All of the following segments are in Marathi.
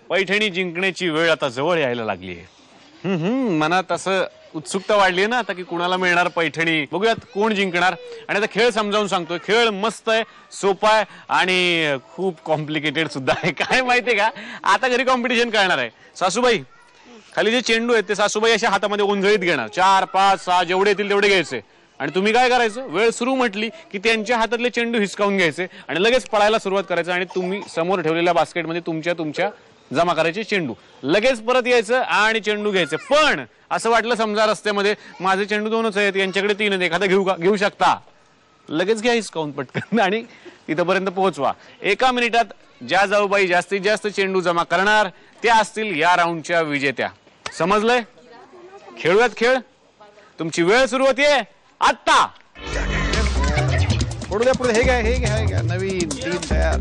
पैठणी जिंकण्याची वेळ आता जवळ यायला लागली आहे। मनात असं उत्सुकता वाढली आहे ना आता की कुणाला मिळणार पैठणी, बघूयात कोण जिंकणार। आणि आता खेळ समजावून सांगतोय, खेळ मस्त आहे, सोपा आहे आणि खूप कॉम्प्लिकेटेड सुद्धा आहे। काय माहितीये का, आता घरी कॉम्पिटिशन करणार आहे। सासूबाई, खाली जे चेंडू आहेत ते सासूबाई अशा हातामध्ये ओंजळीत घेणार, 4, 5, 6 जेवढे येतील तेवढे घ्यायचे आणि तुम्ही काय करायचं, वेळ सुरू म्हटली की त्यांच्या हातातले चेंडू हिसकावून घ्यायचे आणि लगेच पळायला सुरुवात करायचं आणि तुम्ही समोर ठेवलेल्या बास्केटमध्ये तुमच्या जमा करायचे चेंडू, लगेच परत यायचं आणि चेंडू घ्यायचे। पण असं वाटलं समजा रस्त्यामध्ये माझे चेंडू 2च आहेत, यांच्याकडे 3 आहेत, एखादा घेऊ शकता, लगेच घ्या हिसकावून पटकन आणि तिथपर्यंत पोहोचवा। 1 मिनिटात ज्या जाऊबाई जास्तीत जास्त चेंडू जमा करणार त्या असतील या राऊंडच्या विजेत्या। समजलंय? खेळूयात खेळ। तुमची वेळ सुरू होतीये आता। पुढे हे घ्या नवीन टीम तयार।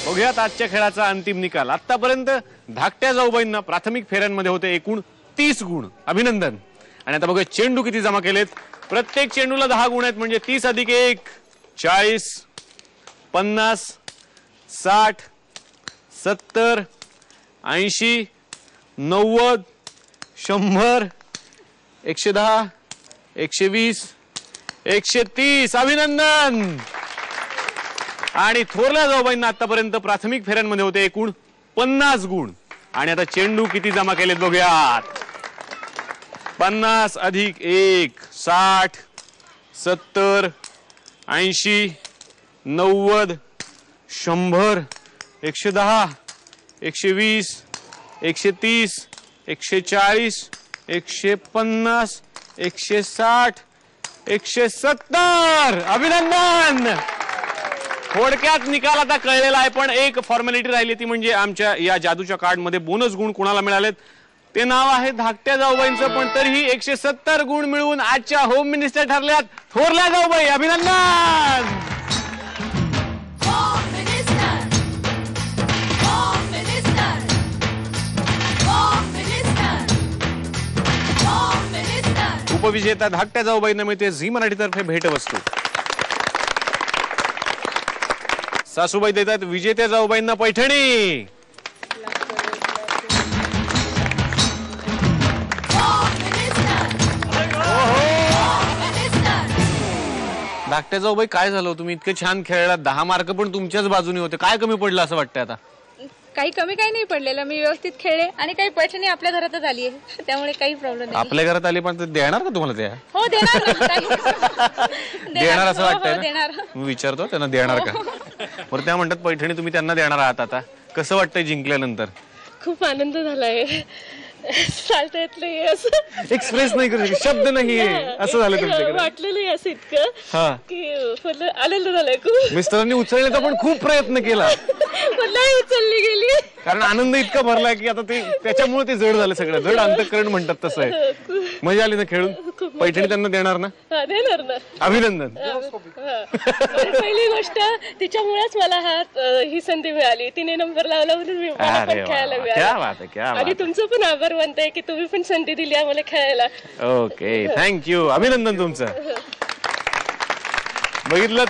बघूयात आजच्या खेळाचा अंतिम निकाल। आतापर्यंत धाकट्या जाऊबाईंना प्राथमिक फेऱ्यांमध्ये होते एकूण 30 गुण, अभिनंदन। आणि आता बघूया चेंडू किती जमा केलेत। प्रत्येक चेंडूला 10 गुण आहेत, म्हणजे 30 + 1 40, 50, 60, 70, 80, 90, 100, 110, 120, 130, अभिनंदन। आणि थोरल्या जाऊबाईंना आतापर्यंत प्राथमिक फेऱ्यांमध्ये होते एकूण 50 गुण। आणि आता चेंडू किती जमा केलेत बघूयात। 50 + 1 60, 70, 80, 90, 100, 110, 120, 130, 140, 150, 160, 170, अभिनंदन। थोडक्यात निकाल आता कळलेला आहे, पण एक फॉर्मॅलिटी राहिली ती म्हणजे आमच्या या जादूच्या कार्डमध्ये बोनस गुण कोणाला मिळालेत ते नाव आहे धाकट्या जाऊबाईंचं। पण तरीही 170 गुण मिळवून आजच्या होम मिनिस्टर ठरल्यात थोरल्या जाऊबाई, अभिनंदन। उपविजेता धाकट्या जाऊबाईंना मिळते झी मराठीतर्फे भेटवस्तू। सासूबाई देतात विजेत्या जाऊबाईंना पैठणी। धाकट्या जाऊबाई, काय झालं, तुम्ही इतके छान खेळला, 10 मार्क पण तुमच्याच बाजूने होते, काय कमी पडलं असं वाटतंय आता? काही कमी काही नाही पडलेलं, मी व्यवस्थित खेळले आणि काही पैठणी आपल्या घरातच आली आहे, त्यामुळे काही प्रॉब्लेम नाही। आपल्या घरात आली पण ते देणार का तुम्हाला? त्या हो देणार देणार असं वाटतंय ना? देणार। मी विचारतो त्यांना देणार का, बरं त्या म्हणतात पैठणी तुम्ही त्यांना देणार आहात। आता कसं वाटतंय जिंकल्यानंतर? खूप आनंद झालाय, चालता येत नाही असं, एक्सप्रेस नाही करू शकत, शब्द नाही असं झालं तुमच्याकडे? वाटलं नाही असं इतकं की आनंद झालाय खूप। मिस्टरांनी उचलण्याचा पण खूप प्रयत्न केला, उचलली गेली, कारण आनंद इतका भरलाय की आता ते त्याच्यामुळे ते जड झालं, सगळं जड अंतःकरण म्हणतात तसं आहे। मजा आली ना खेळून? पैठणी त्यांना देणार ना? देणार ना, अभिनंदन। पहिली गोष्ट तिच्यामुळेच मला ही संधी मिळाली, तिने नंबर लावला म्हणून मी खेळायला मिळालं, आणि तुमचं पण आभार मानते की तुम्ही पण संधी दिली आम्हाला खेळायला। ओके, थँक्यू, अभिनंदन तुमचं। बघितलं,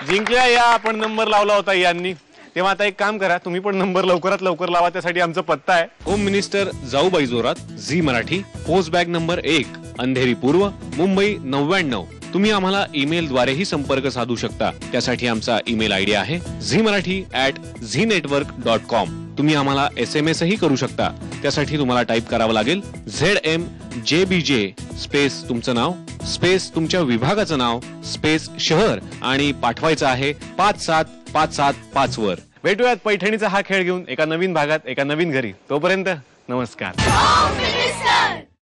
जिंकल्या या, आपण नंबर लावला होता यांनी, तेव्हा आता एक काम करा, तुम्ही पण नंबर लवकरात लवकर लावा, त्यासाठी आमचा पत्ता आहे होम मिनिस्टर जाऊबाई जोरात, Zee Marathi, post bag number 1, Andheri पूर्व, मुंबई 99। तुम्ही आम्हाला ईमेल द्वारेही संपर्क साधू शकता, त्यासाठी आमचा ईमेल आयडी आहे zmarathi@znetwork.com। तुम्ही आम्हाला SMS ही करू शकता, त्यासाठी तुम्हाला टाईप करावं लागेल ZMJBJ स्पेस तुमचं नाव स्पेस तुमच्या विभागाचं नाव स्पेस शहर आणि पाठवायचं आहे 57575 वर। भेटूयात पैठणीचा हा खेळ घेऊन एका नवीन भागात एका नवीन घरी, तोपर्यंत नमस्कार।